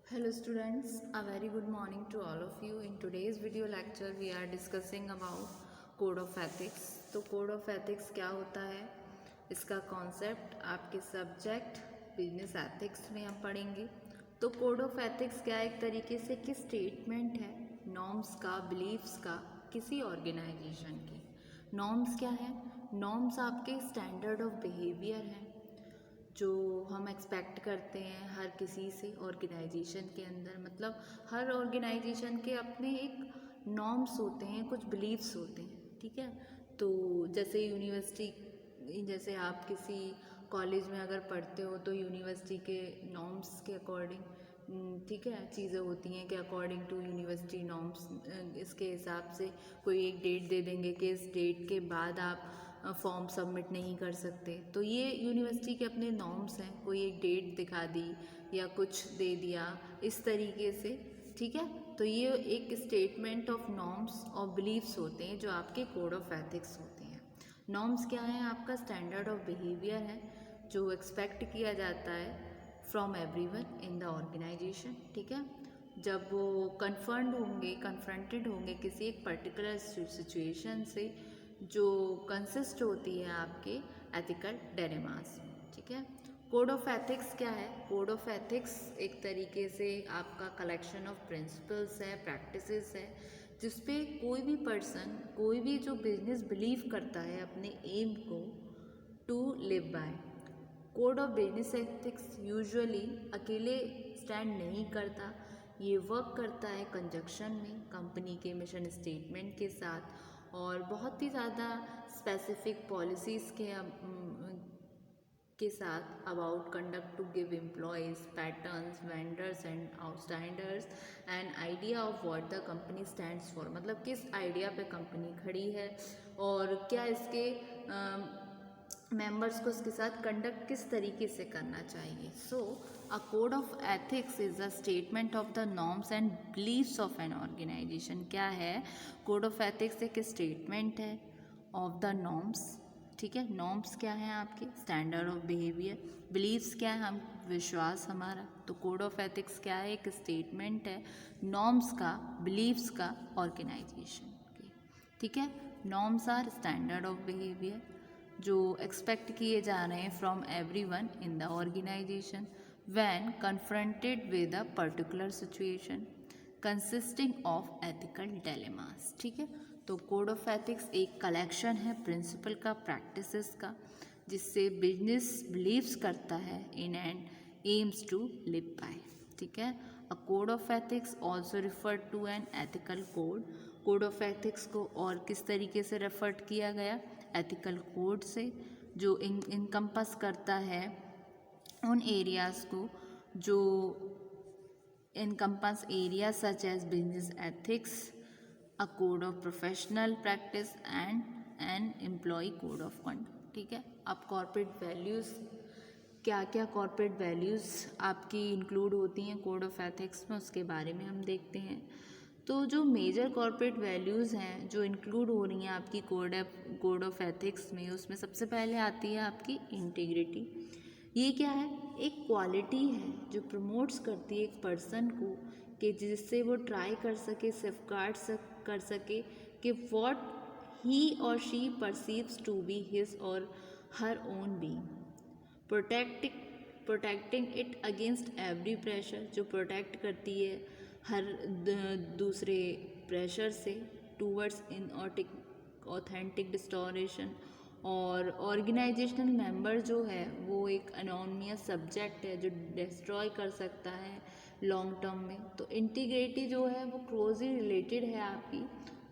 Hello students, a very good morning to all of you. In today's video lecture we are discussing about code of ethics. तो code of ethics क्या होता है, इसका concept आपके subject business ethics में हम पढ़ेंगे। तो कोड ऑफ एथिक्स क्या एक तरीके से कि स्टेटमेंट है नॉर्म्स का, बिलीफ्स का किसी ऑर्गेनाइजेशन की। नॉर्म्स क्या है? नॉर्म्स आपके स्टैंडर्ड ऑफ बिहेवियर हैं जो हम एक्सपेक्ट करते हैं हर किसी से ऑर्गेनाइजेशन के अंदर। मतलब हर ऑर्गेनाइजेशन के अपने एक नॉर्म्स होते हैं, कुछ बिलीव्स होते हैं, ठीक है। तो जैसे यूनिवर्सिटी, जैसे आप किसी कॉलेज में अगर पढ़ते हो तो यूनिवर्सिटी के नॉर्म्स के अकॉर्डिंग, ठीक है, चीज़ें होती हैं कि अकॉर्डिंग टू यूनिवर्सिटी नॉर्म्स इसके हिसाब से कोई एक डेट दे देंगे कि इस डेट के बाद आप फॉर्म सबमिट नहीं कर सकते। तो ये यूनिवर्सिटी के अपने नॉर्म्स हैं, कोई एक डेट दिखा दी या कुछ दे दिया इस तरीके से, ठीक है। तो ये एक स्टेटमेंट ऑफ नॉर्म्स और बिलीव्स होते हैं जो आपके कोड ऑफ एथिक्स होते हैं। नॉर्म्स क्या है? आपका स्टैंडर्ड ऑफ बिहेवियर है जो एक्सपेक्ट किया जाता है from everyone in the organisation, ठीक है। जब वो कन्फ्रंटेड होंगे किसी एक पर्टिकुलर सिचुएशन से जो कंसिस्ट होती है आपके एथिकल डायलेमास, ठीक है। कोड ऑफ एथिक्स क्या है? कोड ऑफ एथिक्स एक तरीके से आपका कलेक्शन ऑफ प्रिंसिपल्स है, प्रैक्टिसेस है, जिस पे कोई भी पर्सन, कोई भी जो बिजनेस बिलीव करता है अपने एम को to live by. Code of business ethics usually अकेले स्टैंड नहीं करता, ये वर्क करता है कंजक्शन में कंपनी के मिशन स्टेटमेंट के साथ और बहुत ही ज़्यादा स्पेसिफिक पॉलिसीज़ के साथ about conduct to give employees patterns, vendors and outstanders and idea of what the company stands for. मतलब किस आइडिया पे कंपनी खड़ी है और क्या इसके मेंबर्स को इसके साथ कंडक्ट किस तरीके से करना चाहिए। So a code of ethics is a statement of the norms and beliefs of an organisation. क्या है? कोड ऑफ एथिक्स एक स्टेटमेंट है ऑफ द नॉर्म्स, ठीक है। नॉर्म्स क्या है? आपके स्टैंडर्ड ऑफ बिहेवियर। बिलीव्स क्या है? हम विश्वास हमारा। तो कोड ऑफ एथिक्स क्या है? एक स्टेटमेंट है नॉर्म्स का, बिलीव्स का, ऑर्गेनाइजेशन के, ठीक है। Norms are standard of behaviour जो एक्सपेक्ट किए जा रहे हैं from everyone in the organisation when confronted with a particular situation consisting of ethical dilemmas, ठीक है। तो कोड ऑफ एथिक्स एक कलेक्शन है प्रिंसिपल का, प्रैक्टिसेस का, जिससे बिजनेस बिलीव्स करता है in and aims to live by, ठीक है। A code of ethics also refer to an ethical code. Code of ethics को और किस तरीके से रेफर किया गया? एथिकल कोड से, जो इनकम्पस करता है उन एरियाज़ को जो encompass areas such as business ethics, a code of professional practice and an employee code of conduct, ठीक है। अब कॉर्पोरेट वैल्यूज़, क्या क्या कॉर्पोरेट वैल्यूज़ आपकी इंक्लूड होती हैं कोड ऑफ एथिक्स में, उसके बारे में हम देखते हैं। तो जो मेजर कॉर्पोरेट वैल्यूज़ हैं जो इंक्लूड हो रही हैं आपकी कोड ऑफ एथिक्स में, उसमें सबसे पहले आती है आपकी इंटीग्रिटी। ये क्या है? एक क्वालिटी है जो प्रमोट्स करती है एक पर्सन को कि जिससे वो ट्राई कर सके, सेफगार्ड कर सके कि what he or she perceives to be his or her own being, protecting it against every pressure, जो प्रोटेक्ट करती है हर दूसरे प्रेशर से टूवर्ड्स इन ऑथेंटिक डिस्टोरेशन। और ऑर्गेनाइजेशनल मेंबर जो है वो एक अनोनिमस सब्जेक्ट है जो डिस्ट्रॉय कर सकता है लॉन्ग टर्म में। तो इंटीग्रिटी जो है वो क्लोजली रिलेटेड है आपकी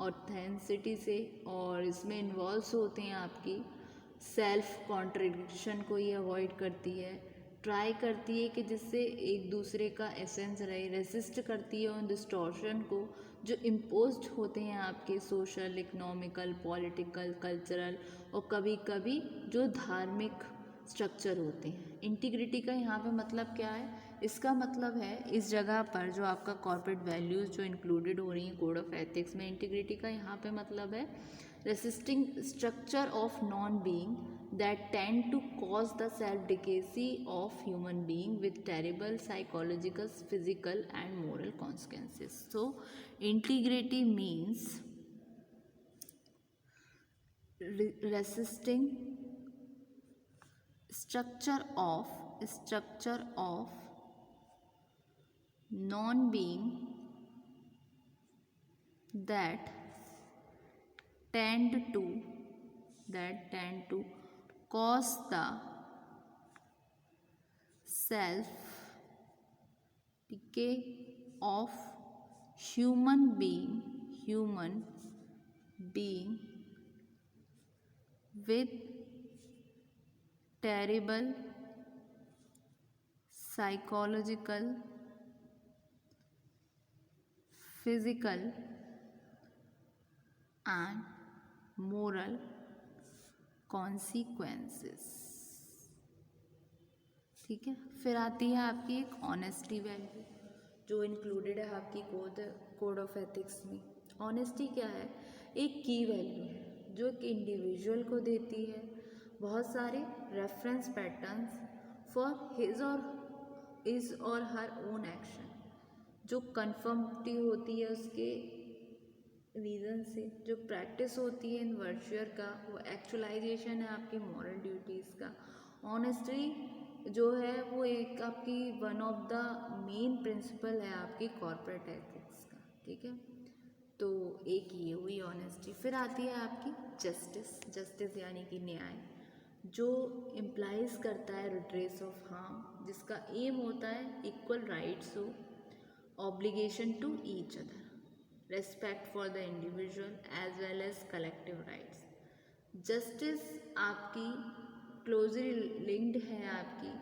ऑथेंसिटी से और इसमें इन्वॉल्व होते हैं आपकी सेल्फ कॉन्ट्रडिक्शन को ये अवॉइड करती है, ट्राई करती है कि जिससे एक दूसरे का एसेंस रहे, रेसिस्ट करती है उन डिस्टॉर्शन को जो इम्पोज्ड होते हैं आपके सोशल, इकोनॉमिकल, पॉलिटिकल, कल्चरल और कभी कभी जो धार्मिक स्ट्रक्चर होते हैं। इंटीग्रिटी का यहाँ पे मतलब क्या है? इसका मतलब है इस जगह पर जो आपका कॉर्पोरेट वैल्यूज़ जो इंक्लूडेड हो रही हैं कोड ऑफ एथिक्स में, इंटीग्रिटी का यहाँ पे मतलब है resisting structure of non-being that tend to cause the self-decacy of human being with terrible psychological, physical and moral consequences. So integrity means resisting structure of non-being that tend to cause the self decay of human being with terrible psychological, physical and moral consequences. ठीक है, फिर आती है आपकी एक honesty value जो included है आपकी कोड ऑफ एथिक्स में. ऑनेस्टी क्या है? एक की वैल्यू है जो एक इंडिविजुअल को देती है बहुत सारे reference patterns for his or her own action, जो कन्फर्मिटी होती है उसके रीज़न से, जो प्रैक्टिस होती है इन वर्चुअर का, वो एक्चुअलाइजेशन है आपकी मॉरल ड्यूटीज़ का. ऑनेस्टी जो है वो एक आपकी one of the main principle है आपकी कॉर्पोरेट एथिक्स का. ठीक है, तो एक ये हुई ऑनेस्टी. फिर आती है आपकी जस्टिस यानी कि न्याय, जो इम्प्लाइज करता है रिड्रेस ऑफ हार्म, जिसका एम होता है इक्वल राइट्स हो, obligation to each other, respect for the individual as well as collective rights. Justice आपकी क्लोजली लिंक्ड है आपकी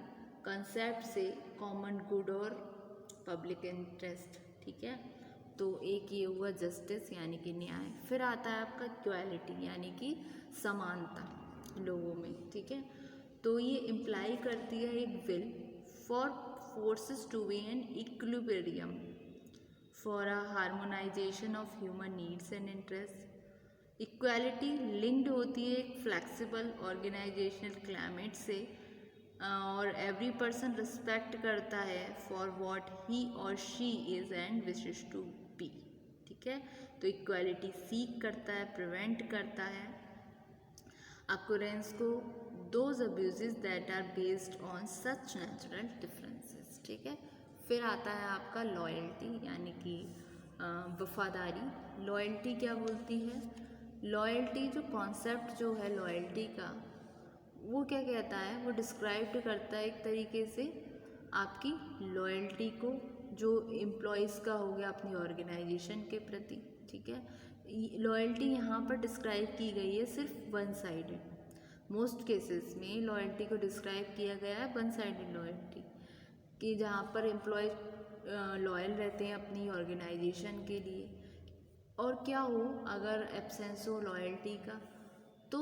कंसेप्ट से कॉमन गुड और पब्लिक इंटरेस्ट. ठीक है, तो एक ये हुआ जस्टिस यानी कि न्याय. फिर आता है आपका इक्वालिटी यानी कि समानता लोगों में. ठीक है, तो ये इम्प्लाई करती है एक will for forces to be an equilibrium for a harmonisation of human needs and interest. Equality linked होती है एक फ्लेक्सिबल ऑर्गेनाइजेशनल क्लाइमेट से, और एवरी पर्सन रिस्पेक्ट करता है for what he or she is and wishes to be. ठीक है, तो इक्वालिटी सीक करता है, प्रिवेंट करता है अक्यूरेंस को those abuses that are based on such natural differences. ठीक है, फिर आता है आपका लॉयल्टी यानी कि वफादारी. लॉयल्टी क्या बोलती है? लॉयल्टी जो कॉन्सेप्ट जो है लॉयल्टी का, वो क्या कहता है? वो डिस्क्राइब करता है एक तरीके से आपकी लॉयल्टी को जो एम्प्लॉयज़ का हो गया अपनी ऑर्गेनाइजेशन के प्रति. ठीक है, लॉयल्टी यहाँ पर डिस्क्राइब की गई है सिर्फ वन साइडेड. मोस्ट केसेस में लॉयल्टी को डिस्क्राइब किया गया है वन साइडेड लॉयल्टी, कि जहाँ पर एम्प्लॉय लॉयल रहते हैं अपनी ऑर्गेनाइजेशन के लिए. और क्या हो अगर एब्सेंस हो लॉयल्टी का, तो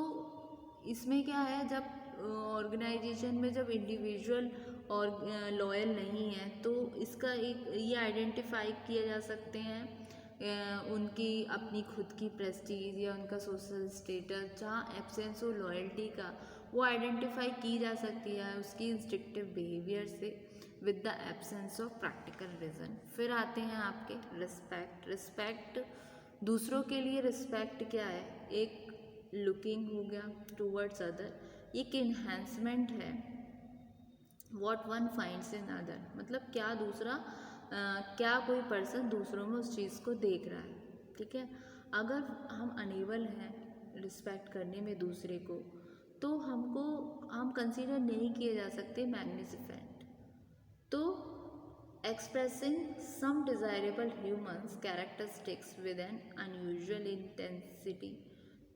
इसमें क्या है, जब ऑर्गेनाइजेशन में जब इंडिविजुअल और लॉयल नहीं है तो इसका एक ये आइडेंटिफाई किया जा सकते हैं उनकी अपनी खुद की प्रेस्टीज या उनका सोशल स्टेटस. जहाँ एब्सेंस हो लॉयल्टी का वो आइडेंटिफाई की जा सकती है उसकी इंस्ट्रक्टिव बिहेवियर से with the absence of practical reason. फिर आते हैं आपके रिस्पेक्ट दूसरों के लिए. रिस्पेक्ट क्या है? एक लुकिंग हो गया टूवर्ड्स अदर, एक इन्हेंसमेंट है what one finds in other, मतलब क्या दूसरा क्या कोई पर्सन दूसरों में उस चीज़ को देख रहा है. ठीक है, अगर हम अनेबल हैं रिस्पेक्ट करने में दूसरे को, तो हम कंसीडर नहीं किए जा सकते मैग्निफिसेंट. तो expressing some desirable humans characteristics with an unusual intensity,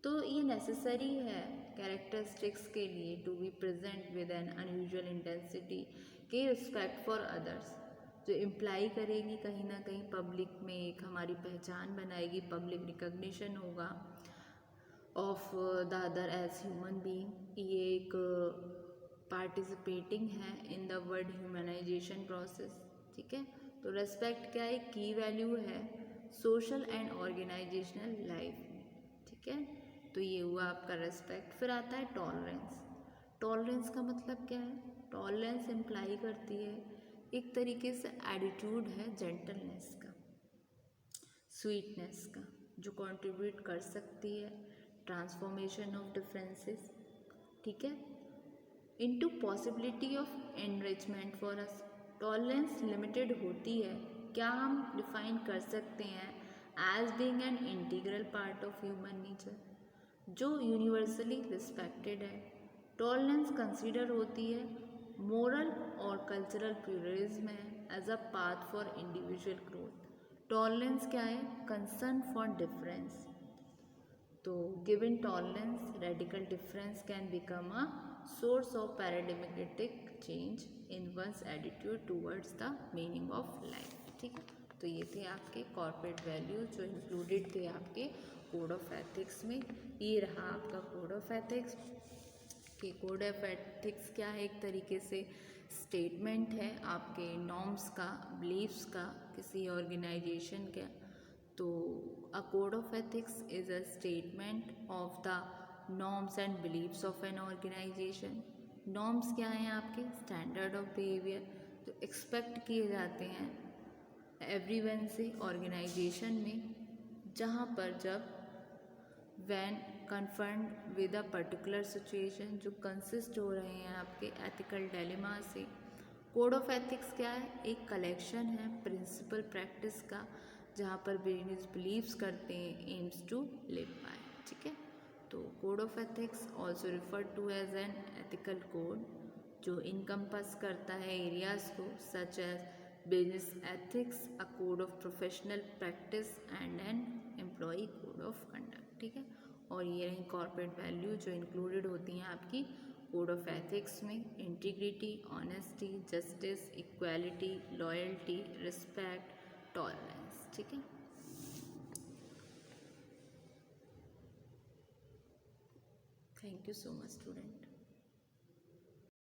तो ये नेसेसरी है कैरेक्टरिस्टिक्स के लिए to be present with an unusual intensity के रिस्पेक्ट फॉर अदर्स, जो इम्प्लाई करेगी कहीं ना कहीं पब्लिक में एक हमारी पहचान बनाएगी, पब्लिक रिकग्निशन होगा of the other as human being. ये एक पार्टिसिपेटिंग है in the world humanisation process. ठीक है, तो रेस्पेक्ट क्या है? की वैल्यू है सोशल एंड ऑर्गेनाइजेशनल लाइफ में. ठीक है, तो ये हुआ आपका रेस्पेक्ट। फिर आता है टॉलरेंस। टॉलरेंस का मतलब क्या है? टॉलरेंस इम्प्लाई करती है एक तरीके से एटीट्यूड है जेंटलनेस का, स्वीटनेस का, जो कंट्रीब्यूट कर सकती है ट्रांसफॉर्मेशन ऑफ डिफरेंसेस, ठीक है, into possibility of enrichment for us. Tolerance limited होती है, क्या हम डिफाइन कर सकते हैं as being an integral part of human nature, जो यूनिवर्सली रिस्पेक्टेड है। टॉलरेंस कंसीडर होती है मोरल और कल्चरल प्लूरलिज्म है as a path for individual growth. Tolerance क्या है? Concern for difference. तो given tolerance, radical difference can become a source of paradigmatic change in one's attitude towards the meaning of life, ठीक है। तो ये थे आपके कॉर्पोरेट वैल्यूज जो इंक्लूडेड थे आपके कोड ऑफ एथिक्स में। ये रहा आपका कोड ऑफ एथिक्स। कि कोड ऑफ एथिक्स क्या है? एक तरीके से स्टेटमेंट है आपके नॉर्म्स का, बिलीव्स का, किसी ऑर्गेनाइजेशन का। तो a code of ethics is a statement of the norms and beliefs of an organisation. Norms क्या हैं? आपके स्टैंडर्ड ऑफ बिहेवियर जो एक्सपेक्ट किए जाते हैं एवरीवन से ऑर्गेनाइजेशन में, जहाँ पर जब when confirmed with a particular situation, जो कंसिस्ट हो रहे हैं आपके एथिकल डिलेमा से। कोड ऑफ एथिक्स क्या है? एक कलेक्शन है प्रिंसिपल प्रैक्टिस का, जहाँ पर बिलीव्स करते हैं एम्स टू लिव बाय, ठीक है। तो code of ethics also refer to as an ethical code, जो इनकम्पस करता है एरियाज को such as business ethics, a code of professional practice and an employee code of conduct, ठीक है। और ये रही कॉर्पोरेट वैल्यू जो इंक्लूडेड होती हैं आपकी कोड ऑफ एथिक्स में। Integrity, honesty, justice, equality, loyalty, respect, tolerance, ठीक है। Thank you so much student.